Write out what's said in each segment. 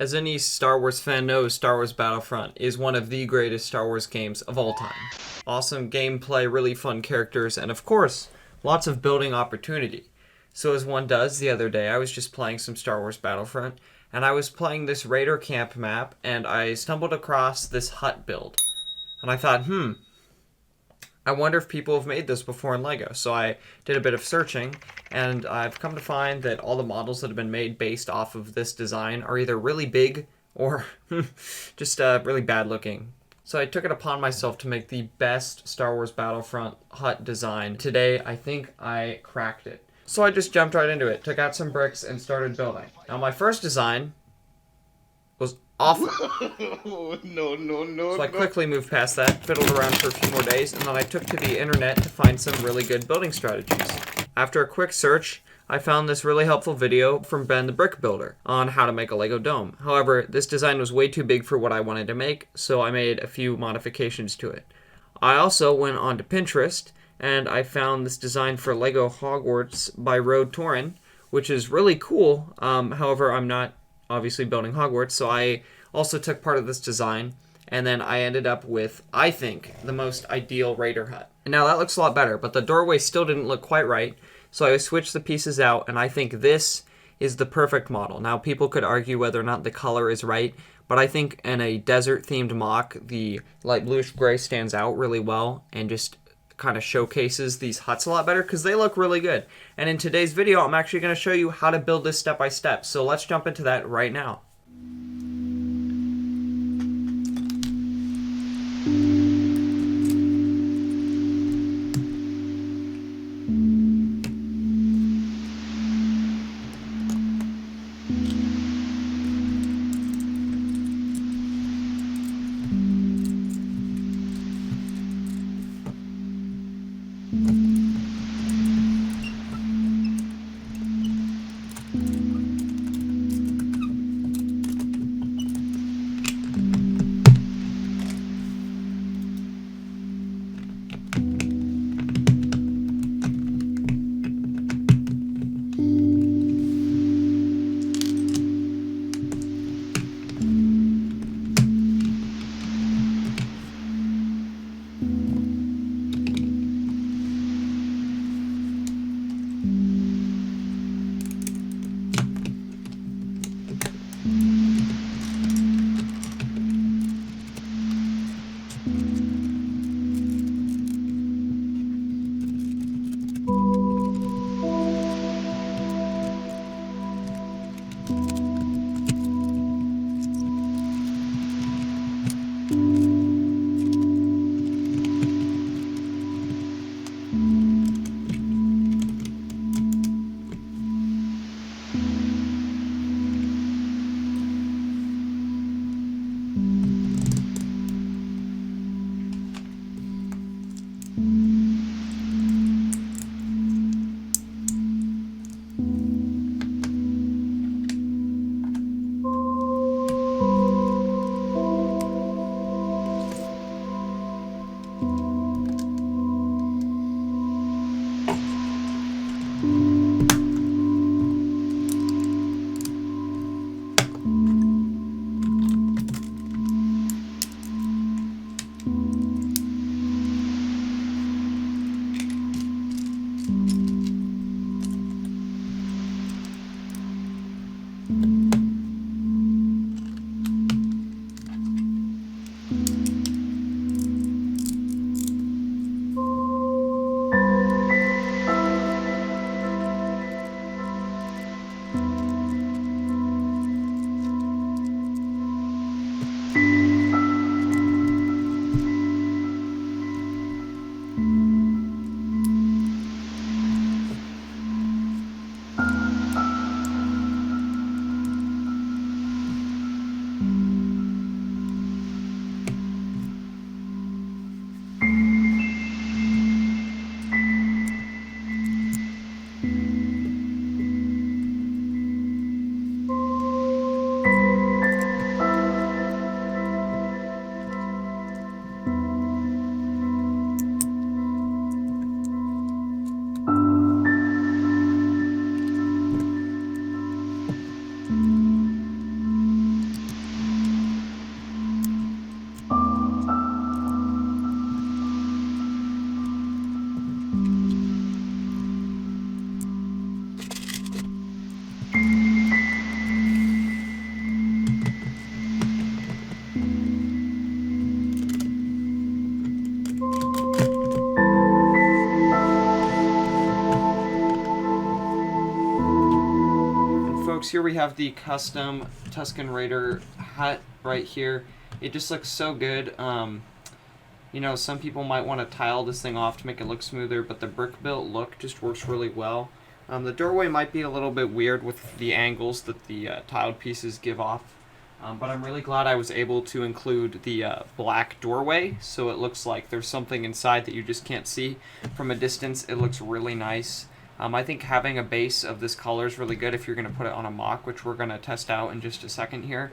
As any Star Wars fan knows, Star Wars Battlefront is one of the greatest Star Wars games of all time. Awesome gameplay, really fun characters, and of course, lots of building opportunity. So as one does, the other day I was just playing some Star Wars Battlefront, and I was playing this Raider camp map, and I stumbled across this hut build. And I thought, I wonder if people have made this before in LEGO. So I did a bit of searching, and I've come to find that all the models that have been made based off of this design are either really big or just really bad looking. So I took it upon myself to make the best Star Wars Battlefront hut design. Today, I think I cracked it. So I just jumped right into it, took out some bricks, and started building. Now my first design was awful. So I quickly moved past that, fiddled around for a few more days, and then I took to the internet to find some really good building strategies. After a quick search, I found this really helpful video from Ben the Brick Builder on how to make a Lego dome. However, this design was way too big for what I wanted to make, so I made a few modifications to it. I also went onto Pinterest, and I found this design for Lego Hogwarts by Road Torin, which is really cool. However, I'm not obviously building Hogwarts, so I also took part of this design, and then I ended up with, I think, the most ideal Raider hut. And now that looks a lot better, but the doorway still didn't look quite right, so I switched the pieces out, and I think this is the perfect model. Now, people could argue whether or not the color is right, but I think in a desert-themed mock, the light bluish gray stands out really well, and just kind of showcases these huts a lot better because they look really good. And in today's video, I'm actually going to show you how to build this step by step. So let's jump into that right now. here we have the custom Tusken Raider hut right here. It just looks so good. You know, some people might want to tile this thing off to make it look smoother, but the brick built look just works really well. The doorway might be a little bit weird with the angles that the tiled pieces give off, but I'm really glad I was able to include the black doorway, so it looks like there's something inside that you just can't see from a distance. It looks really nice. I think having a base of this color is really good if you're going to put it on a mock, which we're going to test out in just a second here.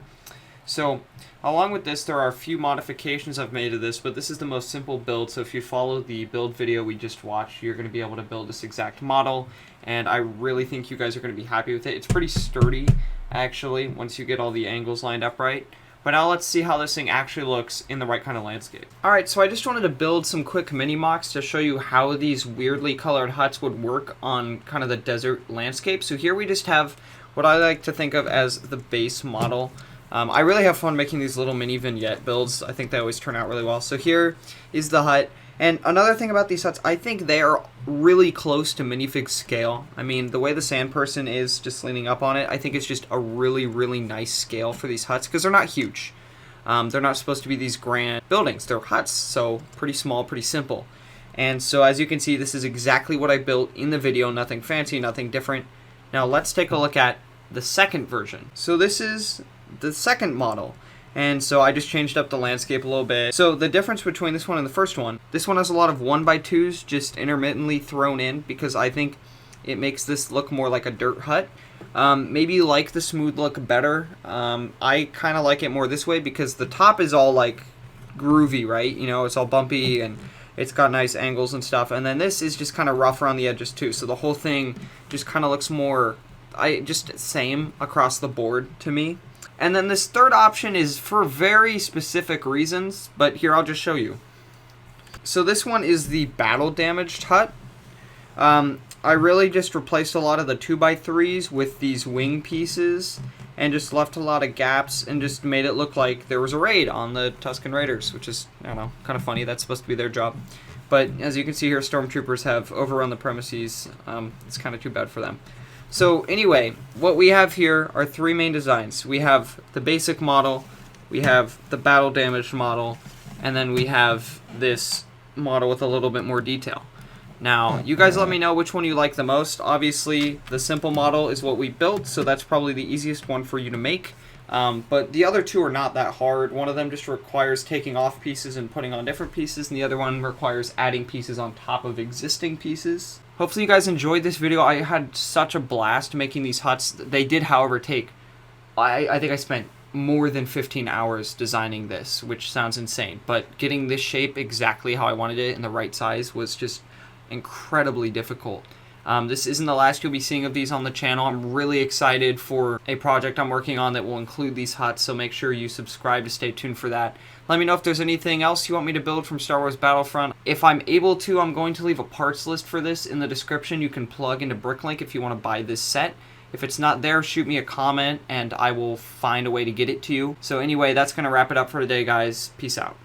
So, along with this, there are a few modifications I've made to this, but this is the most simple build, so if you follow the build video we just watched, you're going to be able to build this exact model, and I really think you guys are going to be happy with it. It's pretty sturdy, actually, once you get all the angles lined up right. But now let's see how this thing actually looks in the right kind of landscape. Alright, so I just wanted to build some quick mini mocks to show you how these weirdly colored huts would work on kind of the desert landscape. So here we just have what I like to think of as the base model. I really have fun making these little mini vignette builds. I think they always turn out really well. So here is the hut. And another thing about these huts, I think they are really close to minifig scale. I mean, the way the sand person is just leaning up on it, I think it's just a really, really nice scale for these huts because they're not huge. They're not supposed to be these grand buildings. They're huts, so pretty small, pretty simple. And so as you can see, this is exactly what I built in the video. Nothing fancy, nothing different. Now let's take a look at the second version. So this is the second model, and so I just changed up the landscape a little bit. So the difference between this one and the first one, this one has a lot of 1x2s just intermittently thrown in because I think it makes this look more like a dirt hut. Maybe you like the smooth look better. I kind of like it more this way because the top is all like groovy, right? You know, it's all bumpy and it's got nice angles and stuff, and then this is just kind of rough around the edges too, so the whole thing just kind of looks more just same across the board to me. And then this third option is for very specific reasons, but here I'll just show you. So this one is the battle damaged hut. I really just replaced a lot of the 2x3s with these wing pieces and just left a lot of gaps and just made it look like there was a raid on the Tusken Raiders, which is, I don't know, kind of funny. That's supposed to be their job. But as you can see here, stormtroopers have overrun the premises. It's kind of too bad for them. So anyway, what we have here are three main designs. We have the basic model, we have the battle damaged model, and then we have this model with a little bit more detail. Now, you guys let me know which one you like the most. Obviously, the simple model is what we built, so that's probably the easiest one for you to make. But the other two are not that hard. One of them just requires taking off pieces and putting on different pieces, and the other one requires adding pieces on top of existing pieces. Hopefully you guys enjoyed this video. I had such a blast making these huts. They did, however, take, I think I spent more than 15 hours designing this, which sounds insane. But getting this shape exactly how I wanted it in the right size was just incredibly difficult. This isn't the last you'll be seeing of these on the channel. I'm really excited for a project I'm working on that will include these huts, so make sure you subscribe to stay tuned for that. Let me know if there's anything else you want me to build from Star Wars Battlefront. If I'm able to, I'm going to leave a parts list for this in the description. You can plug into Bricklink if you want to buy this set. If it's not there, shoot me a comment and I will find a way to get it to you. So anyway, that's going to wrap it up for today, guys. Peace out.